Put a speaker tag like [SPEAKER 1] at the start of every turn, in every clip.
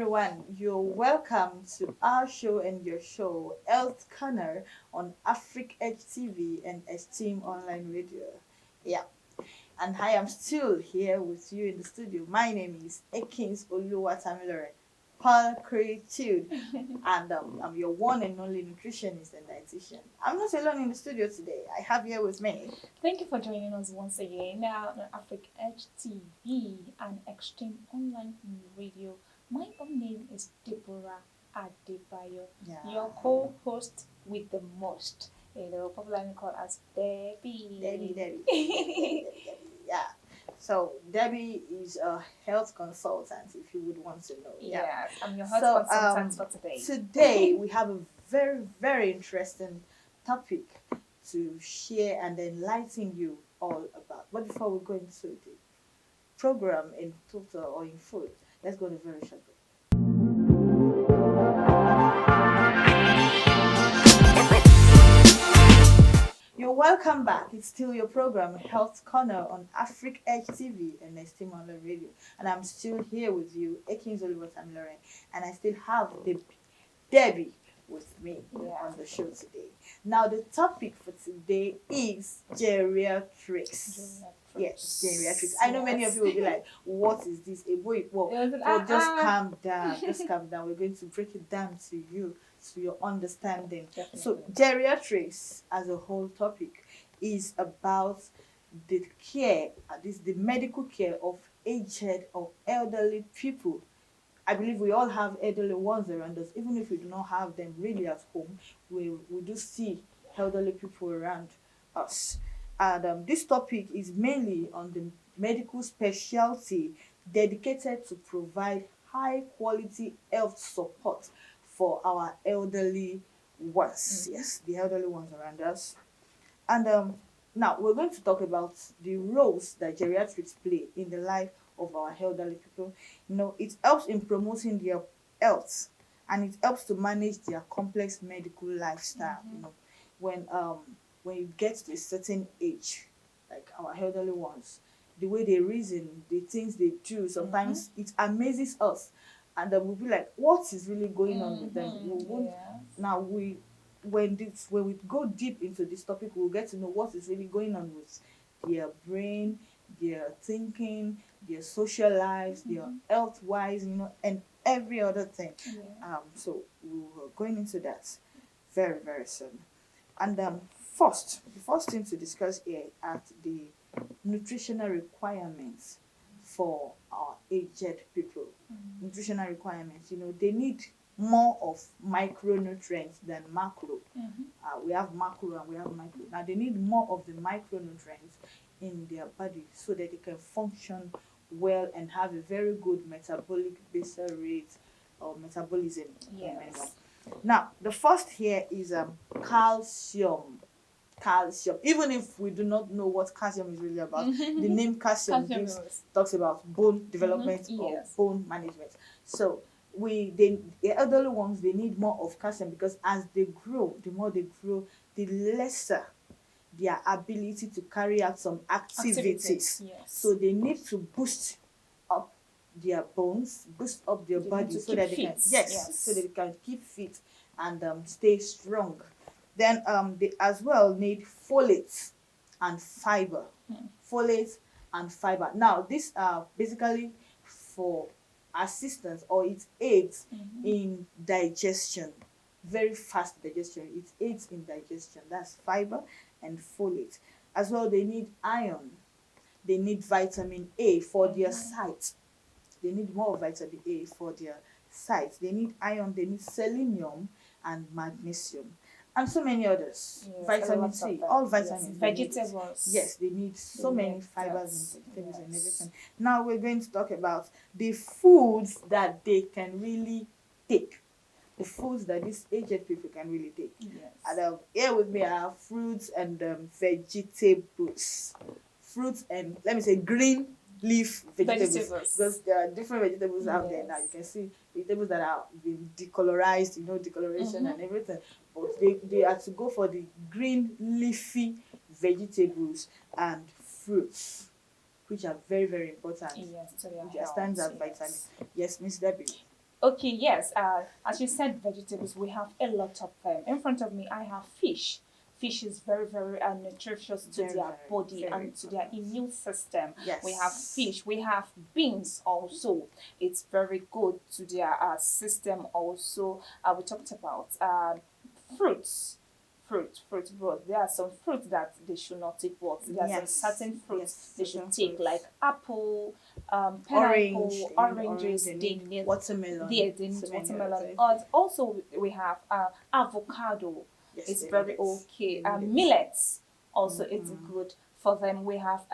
[SPEAKER 1] everyone. You're welcome to our show and your show, Health Corner, on Afric Edge TV and Esteem Online Radio. Yeah, and I am still here with you in the studio. My name is Ekins Oluwatamilore, Paul Creative, and I'm your one and only nutritionist and dietitian. I'm not alone in the studio today. I have here with me.
[SPEAKER 2] Thank you for joining us once again now on Afric Edge TV and Extreme Online Radio. My own name is Deborah Adebayo,
[SPEAKER 1] Yeah.
[SPEAKER 2] your co-host with the most. Popularly called as Debbie.
[SPEAKER 1] Debbie. Yeah. So Debbie is a health consultant, if you would want to know. Yeah.
[SPEAKER 2] Yes, I'm your health
[SPEAKER 1] So
[SPEAKER 2] consultant for today.
[SPEAKER 1] today we have a very interesting topic to share and enlighten you all about. But before we go into the program in total or in full, let's go to a very short break. You're welcome back. It's still your program, Health Corner on Afric Edge TV and Esteem Online Radio. And I'm still here with you, Ekins Oluwatamilore. And I still have Debbie with me on the show today. Now, the topic for today is geriatrics. Yes, geriatrics. I know many of you will be like, what is this? Just calm down. Just calm down. We're going to break it down to you, to your understanding.
[SPEAKER 2] Definitely.
[SPEAKER 1] So, geriatrics as a whole topic is about the care, the medical care of aged or elderly people. I believe we all have elderly ones around us. Even if we do not have them really at home, we do see elderly people around us. And this topic is mainly on the medical specialty dedicated to provide high quality health support for our elderly ones. Yes, the elderly ones around us. And now we're going to talk about the roles that geriatrics play in the life of our elderly people. It helps in promoting their health and it helps to manage their complex medical lifestyle. When you get to a certain age, like our elderly ones, the way they reason, the things they do, sometimes it amazes us. And then we'll be like, what is really going on with them? Now when we go deep into this topic, we'll get to know what is really going on with their brain, their thinking, their social lives, their health wise, and every other thing. So we're going into that very soon. And the first thing to discuss here are the nutritional requirements for our aged people. Nutritional requirements, they need more of micronutrients than macro. We have macro and we have micro. Now they need more of the micronutrients in their body so that they can function well and have a very good metabolic basal rate or metabolism.
[SPEAKER 2] Yes.
[SPEAKER 1] Now the first here is calcium. Calcium. Even if we do not know what calcium is really about, the name calcium talks about bone development or bone management. So the elderly ones, they need more of calcium because as they grow, the more they grow, the lesser their ability to carry out some activities.
[SPEAKER 2] Yes.
[SPEAKER 1] So they need to boost up their bones, boost up their body so that they can so that they can keep fit and stay strong. Then they as well need folate and fiber. Folate and fiber. Now these are basically for assistance, or it aids in digestion, very fast digestion. It aids in digestion. That's fiber and folate. As well, they need iron. They need vitamin A for their sight. They need more vitamin A for their sight. They need iron. They need selenium and magnesium. And so many others. Vitamin C, all vitamins.
[SPEAKER 2] Vegetables.
[SPEAKER 1] Yes, they need so many fibers and vegetables and everything. Now we're going to talk about the foods that they can really take. The foods that these aged people can really take. And here with me are fruits and vegetables. Fruits and, let me say, green leaf vegetables. Because there are different vegetables out there now. You can see vegetables that are been decolorized, decoloration and everything. But they are to go for the green leafy vegetables and fruits, which are very important.
[SPEAKER 2] Yes, so
[SPEAKER 1] which stands as vitamin. Yes, Miss Debbie.
[SPEAKER 2] Okay, yes. As you said, vegetables, we have a lot of them. In front of me, I have fish. Fish is very, very nutritious to
[SPEAKER 1] Very,
[SPEAKER 2] their
[SPEAKER 1] very,
[SPEAKER 2] body
[SPEAKER 1] very
[SPEAKER 2] and to their
[SPEAKER 1] important.
[SPEAKER 2] immune system. We have
[SPEAKER 1] Yes.
[SPEAKER 2] fish. We have beans also. It's very good to their system also. We talked about fruits. Fruit, but there are some fruits that they should not take. But there are some
[SPEAKER 1] Yes.
[SPEAKER 2] certain fruits
[SPEAKER 1] Yes.
[SPEAKER 2] they should
[SPEAKER 1] Certain
[SPEAKER 2] take, like
[SPEAKER 1] fruits.
[SPEAKER 2] apple,
[SPEAKER 1] Orange.
[SPEAKER 2] pineapple,
[SPEAKER 1] They need orange.
[SPEAKER 2] oranges.
[SPEAKER 1] They
[SPEAKER 2] They
[SPEAKER 1] need
[SPEAKER 2] need
[SPEAKER 1] watermelon.
[SPEAKER 2] they need
[SPEAKER 1] So many other
[SPEAKER 2] watermelon.
[SPEAKER 1] things.
[SPEAKER 2] And also we have avocado.
[SPEAKER 1] Yes,
[SPEAKER 2] It's
[SPEAKER 1] they need
[SPEAKER 2] very
[SPEAKER 1] it.
[SPEAKER 2] okay.
[SPEAKER 1] They need it.
[SPEAKER 2] Millets also it's
[SPEAKER 1] Mm-hmm.
[SPEAKER 2] good for them. We have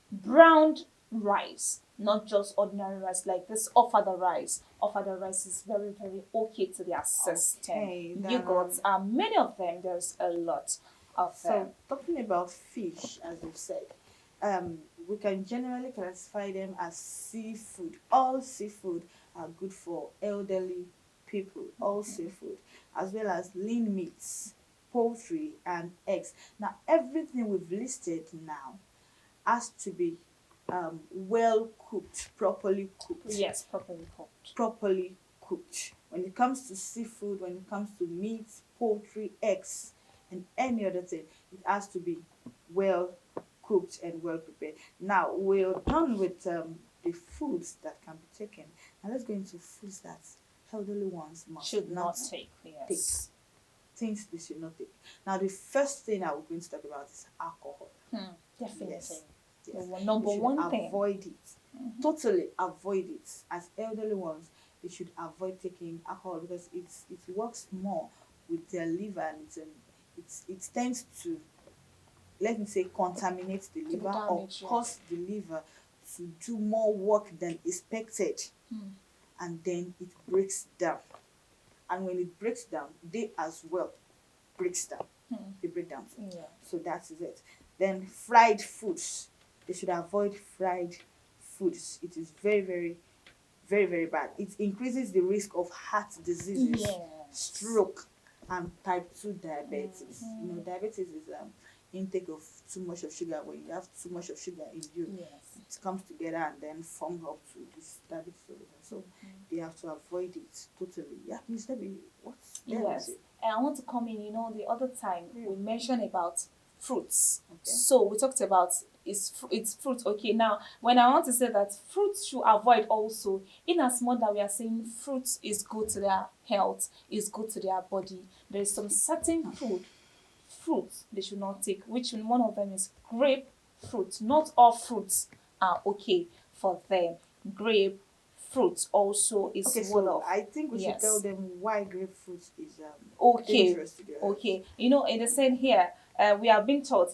[SPEAKER 2] browned rice, not just ordinary rice like this ofada rice. Ofada rice is very very okay to their system.
[SPEAKER 1] Okay. Then
[SPEAKER 2] Yogurts, many of them. There's a lot of them.
[SPEAKER 1] so talking about fish, as you said, um, we can generally classify them as seafood. All seafood are good for elderly people. All seafood, as well as lean meats, poultry, and eggs. Now, everything we've listed now has to be well cooked, properly cooked,
[SPEAKER 2] Yes, properly cooked.
[SPEAKER 1] properly cooked. When it comes to seafood, when it comes to meat, poultry, eggs, and any other thing, it has to be well cooked and well prepared. Now we're done with the foods that can be taken. Now let's go into foods that elderly ones must
[SPEAKER 2] Should
[SPEAKER 1] not
[SPEAKER 2] not take.
[SPEAKER 1] take.
[SPEAKER 2] Yes.
[SPEAKER 1] Things they should not take. Now the first thing I we're going to talk about is alcohol.
[SPEAKER 2] Definitely.
[SPEAKER 1] Yes.
[SPEAKER 2] The
[SPEAKER 1] Yes.
[SPEAKER 2] number
[SPEAKER 1] We should
[SPEAKER 2] one thing.
[SPEAKER 1] avoid it. Totally avoid it. As elderly ones, they should avoid taking alcohol because it works more with their liver and it tends to, let me say, contaminate the
[SPEAKER 2] To be
[SPEAKER 1] liver or
[SPEAKER 2] damaged, yes.
[SPEAKER 1] cause the liver to do more work than expected, and then it breaks down. And when it breaks down, they as well breaks down. They break down.
[SPEAKER 2] Yeah.
[SPEAKER 1] So that is it. Then fried foods. They should avoid fried foods. It is very, very, very, very bad. It increases the risk of heart diseases,
[SPEAKER 2] Yes.
[SPEAKER 1] stroke, and type 2 diabetes. You know, diabetes is intake of too much of sugar. When you have too much of sugar in you,
[SPEAKER 2] Yes.
[SPEAKER 1] it comes together and then form up to this diabetes. So they have to avoid it totally. Yeah, Miss Debbie, what's there with
[SPEAKER 2] Yes.
[SPEAKER 1] you?
[SPEAKER 2] And I want to come in, the other time we mentioned about fruits.
[SPEAKER 1] Okay.
[SPEAKER 2] So we talked about it's fruit. Okay, now when I want to say that fruits should avoid also, in as much that we are saying fruits is good to their health, is good to their body, there is some certain fruits they should not take, which one of them is grape fruit. Not all fruits are okay for them. Grape fruit also is
[SPEAKER 1] Okay,
[SPEAKER 2] one
[SPEAKER 1] so
[SPEAKER 2] of
[SPEAKER 1] I think we should tell
[SPEAKER 2] yes.
[SPEAKER 1] them why grapefruit is
[SPEAKER 2] Okay,
[SPEAKER 1] dangerous to their health.
[SPEAKER 2] okay. In the same here, we have been taught,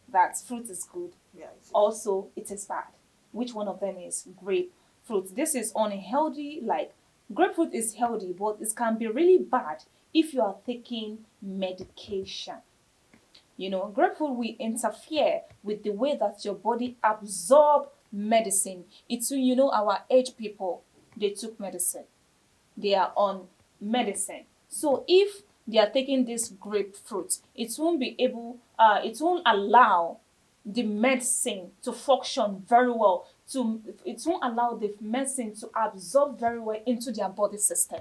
[SPEAKER 2] that fruit is good.
[SPEAKER 1] Yeah,
[SPEAKER 2] Also, it is bad. Which one of them is grapefruit? This is unhealthy. Like grapefruit is healthy, but it can be really bad if you are taking medication. Grapefruit will interfere with the way that your body absorb medicine. It's our age people, they took medicine. They are on medicine. So if they are taking this grapefruit, it won't allow the medicine to function very well. It won't allow the medicine to absorb very well into their body system.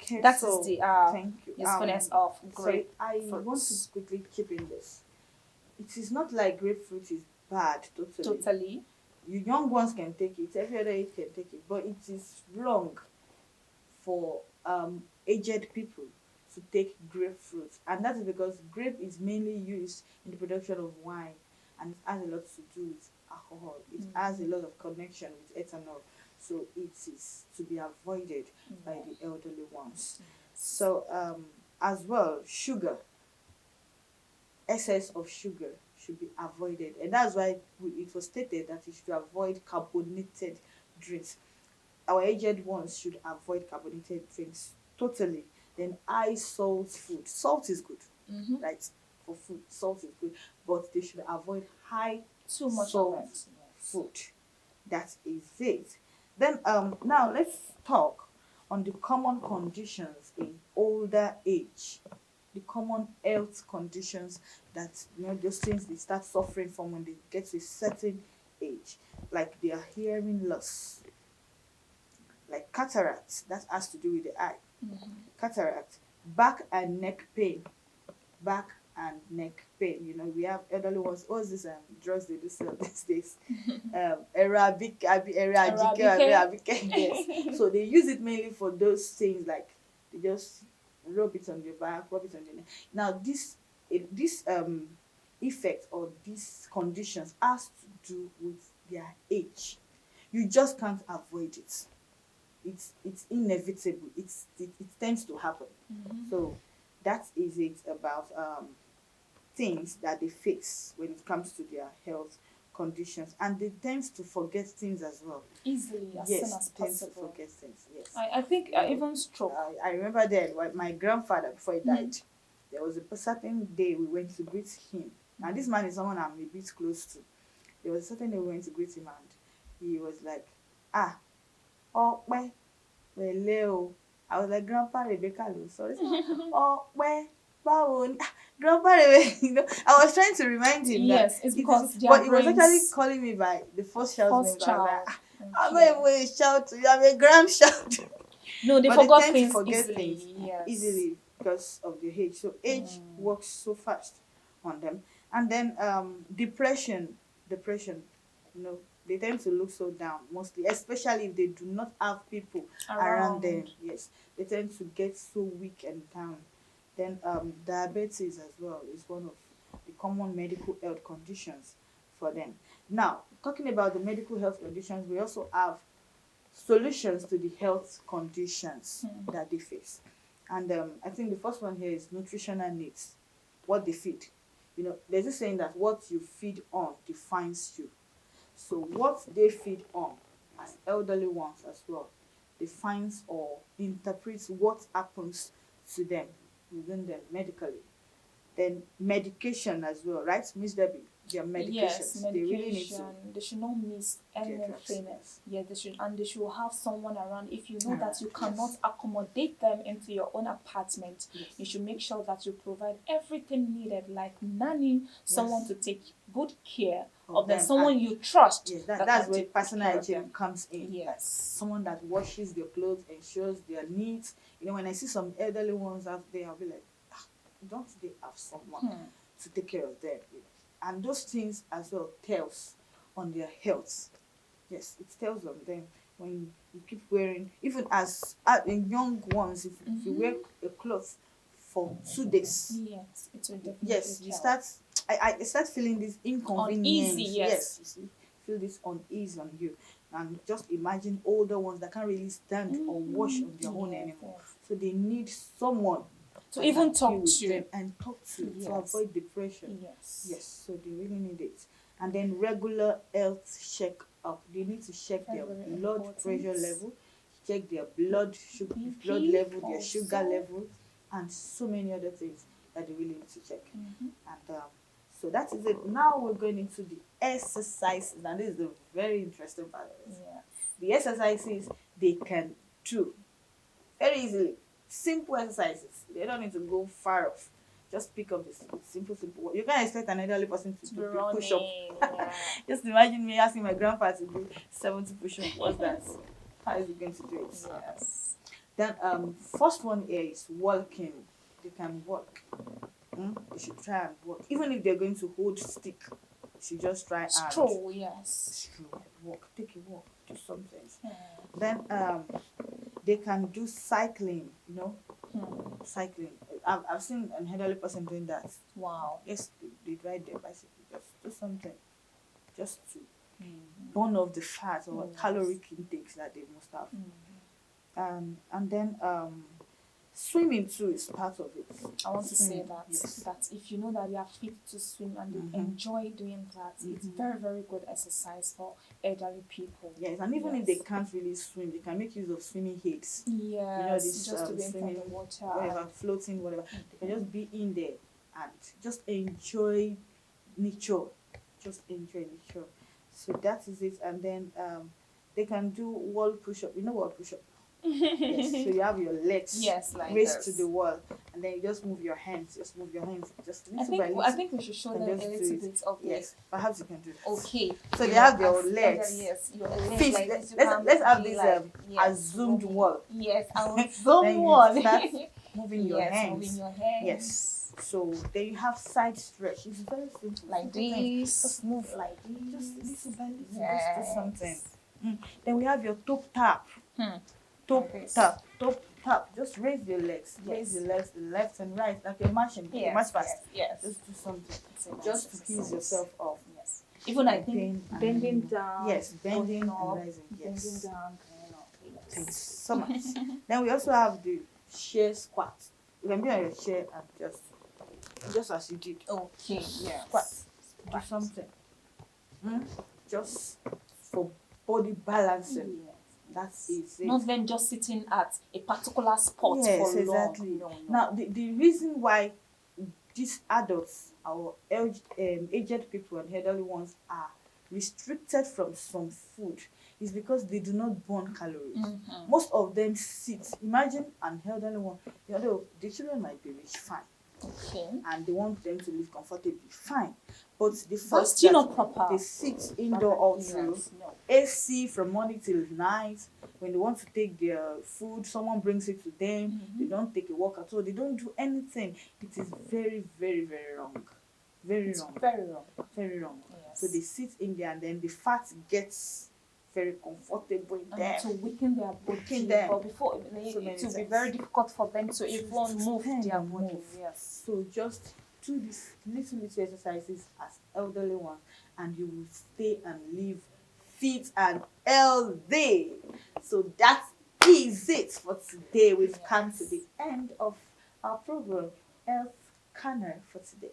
[SPEAKER 1] okay,
[SPEAKER 2] That is
[SPEAKER 1] so
[SPEAKER 2] the
[SPEAKER 1] thank you.
[SPEAKER 2] usefulness of
[SPEAKER 1] So I
[SPEAKER 2] grapefruit.
[SPEAKER 1] want to quickly chip in this. It is not like grapefruit is bad totally.
[SPEAKER 2] Totally.
[SPEAKER 1] You young ones can take it, every other age can take it, but it is wrong for aged people to take grapefruit, and that is because grape is mainly used in the production of wine, and it has a lot to do with alcohol. It has a lot of connection with ethanol, so it is to be avoided by the elderly ones. So as well, sugar, excess of sugar should be avoided, and that's why it was stated that you should avoid carbonated drinks. Our aged ones should avoid carbonated drinks totally. Then high salt food. Salt is good, right? For food, salt is good, but they should avoid high
[SPEAKER 2] Too much
[SPEAKER 1] salt
[SPEAKER 2] of it. Yes.
[SPEAKER 1] food. That is it. Then now let's talk on the common conditions in older age. The common health conditions that those things they start suffering from when they get to a certain age, like their hearing loss, like cataracts, that has to do with the eye.
[SPEAKER 2] Mhm.
[SPEAKER 1] Cataract, back and neck pain, back and neck pain. You know, we have elderly ones. What's this drugs they do sell these days? Arabic,
[SPEAKER 2] Arabike.
[SPEAKER 1] yes. So they use it mainly for those things, like they just rub it on your back, rub it on your neck. Now this effect or these conditions has to do with their age. You just can't avoid it. It's inevitable. It tends to happen.
[SPEAKER 2] Mhm.
[SPEAKER 1] So that is it about things that they face when it comes to their health conditions, and they tend to forget things as well.
[SPEAKER 2] Easily, as soon
[SPEAKER 1] Yes,
[SPEAKER 2] as
[SPEAKER 1] they tend to
[SPEAKER 2] possible.
[SPEAKER 1] forget things. Yes.
[SPEAKER 2] I think
[SPEAKER 1] You know,
[SPEAKER 2] even stroke.
[SPEAKER 1] I remember then when my grandfather, before he
[SPEAKER 2] Mhm.
[SPEAKER 1] died, there was a certain day we went to greet him. And this man is someone I'm a bit close to. There was a certain day we went to greet him, and he was like, ah, oh, where, Leo. I was like, Grandpa Rebecca, sorry. Oh, where, báwo ni? Grandpa Rebecca, you know, I was trying to remind him that
[SPEAKER 2] Yes, it's
[SPEAKER 1] it
[SPEAKER 2] because
[SPEAKER 1] is,
[SPEAKER 2] their
[SPEAKER 1] but he was actually
[SPEAKER 2] brains
[SPEAKER 1] calling me by the first child's name.
[SPEAKER 2] first
[SPEAKER 1] So I was like,
[SPEAKER 2] child.
[SPEAKER 1] ah, I'm not
[SPEAKER 2] Okay.
[SPEAKER 1] even a child to you, I'm a grandchild.
[SPEAKER 2] No, they
[SPEAKER 1] But they
[SPEAKER 2] forgot
[SPEAKER 1] tend to
[SPEAKER 2] things
[SPEAKER 1] forget
[SPEAKER 2] easily.
[SPEAKER 1] things
[SPEAKER 2] Yes.
[SPEAKER 1] easily because of the age. So age works so fast on them. And then depression, you know, they tend to look so down mostly, especially if they do not have people around them.
[SPEAKER 2] Around.
[SPEAKER 1] Yes, they tend to get so weak and down. Then diabetes as well is one of the common medical health conditions for them. Now, talking about the medical health conditions, we also have solutions to the health conditions that they face. And I think the first one here is nutritional needs, what they feed. You know, there's this saying that what you feed on defines you. So what they feed on as elderly ones as well defines or interprets what happens to them within them medically. Then medication as well, right, Miss Debbie? Their
[SPEAKER 2] Yes,
[SPEAKER 1] medications, they really need to
[SPEAKER 2] medication. They should not miss
[SPEAKER 1] their drugs.
[SPEAKER 2] anything.
[SPEAKER 1] Yes.
[SPEAKER 2] Yeah, they should have someone around. If you know that you
[SPEAKER 1] Yes.
[SPEAKER 2] cannot accommodate them into your own apartment,
[SPEAKER 1] Yes.
[SPEAKER 2] you should make sure that you provide everything needed, like nanny, someone
[SPEAKER 1] Yes.
[SPEAKER 2] to take good care
[SPEAKER 1] Of
[SPEAKER 2] of them,
[SPEAKER 1] them.
[SPEAKER 2] someone
[SPEAKER 1] And
[SPEAKER 2] you trust
[SPEAKER 1] yes,
[SPEAKER 2] that
[SPEAKER 1] that's
[SPEAKER 2] can
[SPEAKER 1] where
[SPEAKER 2] take good
[SPEAKER 1] personal
[SPEAKER 2] care of
[SPEAKER 1] hygiene
[SPEAKER 2] them.
[SPEAKER 1] comes in. Like
[SPEAKER 2] Yes.
[SPEAKER 1] someone that washes their clothes, ensures their needs. You know, when I see some elderly ones out there, I'll be like, ah, don't they have someone to take care of them? You know? And those things as well tells on their health. Yes, it tells on them when you keep wearing, even as in young ones, if you wear a cloth for 2 days,
[SPEAKER 2] Yes, it will definitely
[SPEAKER 1] yes, you
[SPEAKER 2] tell.
[SPEAKER 1] start. I start feeling this inconvenience.
[SPEAKER 2] Uneasy, yes.
[SPEAKER 1] You see, feel this unease on you, and just imagine older ones that can't really stand or wash on their own
[SPEAKER 2] Yes,
[SPEAKER 1] anymore.
[SPEAKER 2] yes.
[SPEAKER 1] So they need someone
[SPEAKER 2] To
[SPEAKER 1] that
[SPEAKER 2] even
[SPEAKER 1] can
[SPEAKER 2] talk
[SPEAKER 1] be with
[SPEAKER 2] to.
[SPEAKER 1] them and talk to
[SPEAKER 2] Yes.
[SPEAKER 1] avoid depression.
[SPEAKER 2] Yes.
[SPEAKER 1] Yes, so they really need it. And then regular health check up. They need to check their
[SPEAKER 2] Very
[SPEAKER 1] blood
[SPEAKER 2] important.
[SPEAKER 1] pressure level, check their blood
[SPEAKER 2] BP
[SPEAKER 1] blood level, their
[SPEAKER 2] also.
[SPEAKER 1] sugar level, and so many other things that they really need to check. And so that is it. Now we're going into the exercises, and this is the very interesting part of it.
[SPEAKER 2] Yeah.
[SPEAKER 1] The exercises they can do very easily. Simple exercises. They don't need to go far off. Just pick up this simple. You can't expect an elderly person to
[SPEAKER 2] To be
[SPEAKER 1] do
[SPEAKER 2] running.
[SPEAKER 1] push up.
[SPEAKER 2] Yeah.
[SPEAKER 1] Just imagine me asking my grandpa to do 70 push up. What's that? How is he going to do it?
[SPEAKER 2] Yes.
[SPEAKER 1] Then first one here is walking. They can walk. They should try and walk. Even if they're going to hold stick, they should just try and
[SPEAKER 2] Stroll, yes.
[SPEAKER 1] stroll, walk, take a walk, do something.
[SPEAKER 2] Hmm.
[SPEAKER 1] Then they can do cycling, you know. Cycling. I've seen an elderly person doing that.
[SPEAKER 2] Wow.
[SPEAKER 1] Yes, they ride their bicycle, just do something. Just to burn off the fat or
[SPEAKER 2] Yes.
[SPEAKER 1] caloric intakes that they must have. And then swimming too is part of it.
[SPEAKER 2] I want to say
[SPEAKER 1] Swimming,
[SPEAKER 2] that
[SPEAKER 1] yes.
[SPEAKER 2] that if you know that you are fit to swim and you enjoy doing that, it's very, very good exercise for elderly people.
[SPEAKER 1] Yes, and even if they can't really swim, they can make use of swimming aids.
[SPEAKER 2] Yes,
[SPEAKER 1] You know, this
[SPEAKER 2] just to be in
[SPEAKER 1] swimming,
[SPEAKER 2] the water.
[SPEAKER 1] whatever, floating, whatever. They can just be in there and just enjoy nature. Just enjoy nature. So that is it. And then they can do wall push-up. You know wall push-up? Yes, so you have your legs
[SPEAKER 2] Yes, like
[SPEAKER 1] raised to
[SPEAKER 2] this.
[SPEAKER 1] the wall, and then you just move your hands. Just move your hands, just
[SPEAKER 2] I
[SPEAKER 1] little
[SPEAKER 2] think
[SPEAKER 1] by little.
[SPEAKER 2] I think we should show
[SPEAKER 1] You
[SPEAKER 2] them
[SPEAKER 1] can
[SPEAKER 2] a
[SPEAKER 1] just do
[SPEAKER 2] little
[SPEAKER 1] it.
[SPEAKER 2] bit of
[SPEAKER 1] Yes, perhaps you can do it.
[SPEAKER 2] Okay.
[SPEAKER 1] So
[SPEAKER 2] You
[SPEAKER 1] they
[SPEAKER 2] know,
[SPEAKER 1] have their
[SPEAKER 2] as
[SPEAKER 1] legs.
[SPEAKER 2] yes, your legs
[SPEAKER 1] Fist.
[SPEAKER 2] like this. You
[SPEAKER 1] Let's
[SPEAKER 2] can
[SPEAKER 1] let's have
[SPEAKER 2] be
[SPEAKER 1] this
[SPEAKER 2] like yes,
[SPEAKER 1] assumed
[SPEAKER 2] moving.
[SPEAKER 1] wall.
[SPEAKER 2] Yes, our
[SPEAKER 1] Then
[SPEAKER 2] zone
[SPEAKER 1] you
[SPEAKER 2] one.
[SPEAKER 1] start moving your
[SPEAKER 2] Yes,
[SPEAKER 1] hands.
[SPEAKER 2] moving your hands.
[SPEAKER 1] Yes. So then you have side stretch. It's very simple.
[SPEAKER 2] Like
[SPEAKER 1] Simple things.
[SPEAKER 2] this.
[SPEAKER 1] Just move
[SPEAKER 2] Like this.
[SPEAKER 1] just little by little.
[SPEAKER 2] Yes.
[SPEAKER 1] Just do something. Then we have your toe tap.
[SPEAKER 2] Hmm.
[SPEAKER 1] Toe
[SPEAKER 2] Like this.
[SPEAKER 1] tap. Toe tap. Just raise your legs.
[SPEAKER 2] Yes.
[SPEAKER 1] Raise your legs left and right like you're marching. You
[SPEAKER 2] Yes,
[SPEAKER 1] march fast.
[SPEAKER 2] yes.
[SPEAKER 1] Just do something.
[SPEAKER 2] It's a nice
[SPEAKER 1] Just to
[SPEAKER 2] exercise.
[SPEAKER 1] ease yourself off.
[SPEAKER 2] Yes. Even I
[SPEAKER 1] Pain
[SPEAKER 2] think
[SPEAKER 1] and
[SPEAKER 2] bending
[SPEAKER 1] movement.
[SPEAKER 2] down.
[SPEAKER 1] Yes, bending
[SPEAKER 2] going
[SPEAKER 1] and
[SPEAKER 2] up,
[SPEAKER 1] rising.
[SPEAKER 2] bending
[SPEAKER 1] Yes.
[SPEAKER 2] down, going up.
[SPEAKER 1] Thanks
[SPEAKER 2] Yes.
[SPEAKER 1] so much. Then we also have the chair squat. You can be on your chair and just as you did.
[SPEAKER 2] Okay. Yeah.
[SPEAKER 1] Squat. Do something. Just for body balancing.
[SPEAKER 2] Yes.
[SPEAKER 1] That is it.
[SPEAKER 2] Not them just sitting at a particular spot
[SPEAKER 1] Yes,
[SPEAKER 2] for
[SPEAKER 1] exactly.
[SPEAKER 2] long. No, no.
[SPEAKER 1] Now, the reason why these adults, our aged people and elderly ones are restricted from some food is because they do not burn calories. Most of them sit. Imagine an elderly one. Although the children might be rich, fine,
[SPEAKER 2] Okay.
[SPEAKER 1] and they want them to live comfortably, fine. But the
[SPEAKER 2] But
[SPEAKER 1] fact
[SPEAKER 2] still
[SPEAKER 1] that
[SPEAKER 2] not proper.
[SPEAKER 1] they sit indoor all through,
[SPEAKER 2] Yes, no.
[SPEAKER 1] AC from morning till night. When they want to take their food, someone brings it to them. They don't take a walk at all. They don't do anything. It is very, very, very wrong. Very
[SPEAKER 2] It's
[SPEAKER 1] wrong.
[SPEAKER 2] very wrong.
[SPEAKER 1] Very wrong.
[SPEAKER 2] Yes.
[SPEAKER 1] So they sit in there and then the fat gets very comfortable in them.
[SPEAKER 2] To weaken their body.
[SPEAKER 1] Weaken them.
[SPEAKER 2] But before
[SPEAKER 1] So
[SPEAKER 2] it
[SPEAKER 1] many
[SPEAKER 2] will be
[SPEAKER 1] things.
[SPEAKER 2] very difficult for them to even move
[SPEAKER 1] stand
[SPEAKER 2] their
[SPEAKER 1] and
[SPEAKER 2] body.
[SPEAKER 1] move.
[SPEAKER 2] Yes.
[SPEAKER 1] So just do these little exercises as elderly ones and you will stay and live fit and healthy. So that is it for today. We've come to the end of our program, Health Corner for today.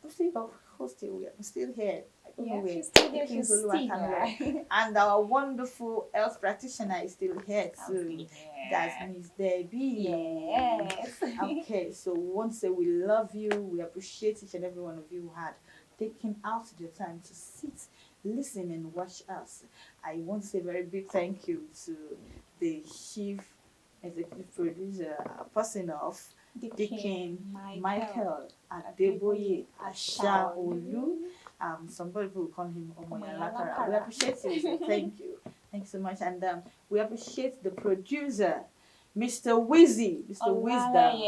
[SPEAKER 1] I'm still hosting. I'm still here. I don't know
[SPEAKER 2] Yeah,
[SPEAKER 1] where
[SPEAKER 2] she's still here.
[SPEAKER 1] King
[SPEAKER 2] She's
[SPEAKER 1] Zulu
[SPEAKER 2] still
[SPEAKER 1] and Tanula.
[SPEAKER 2] here.
[SPEAKER 1] And our wonderful health practitioner is still here too. That's Miss Debbie.
[SPEAKER 2] Yes.
[SPEAKER 1] Okay, so we want to say we love you. We appreciate each and every one of you who had taken out the time to sit, listen, and watch us. I want to say a very big thank you to the chief executive producer, person of Dikin Michael Adeboye Ashaolu. Some people call him Omoyalakara. We appreciate you. So thank you. Thanks so much. And we appreciate the producer, Mr. Wizzy, Mr. Wisdom.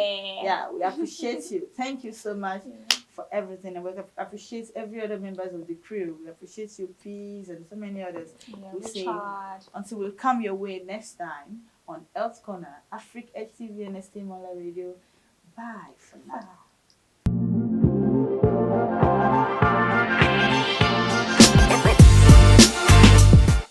[SPEAKER 1] Yeah, we appreciate you. Thank you so much for everything. And we appreciate every other members of the crew. We appreciate you, Peace, and so many others.
[SPEAKER 2] Yeah,
[SPEAKER 1] we say
[SPEAKER 2] tried.
[SPEAKER 1] until we'll come your way next time on Health Corner, Africa HTV and ST Mola Radio. Bye for now.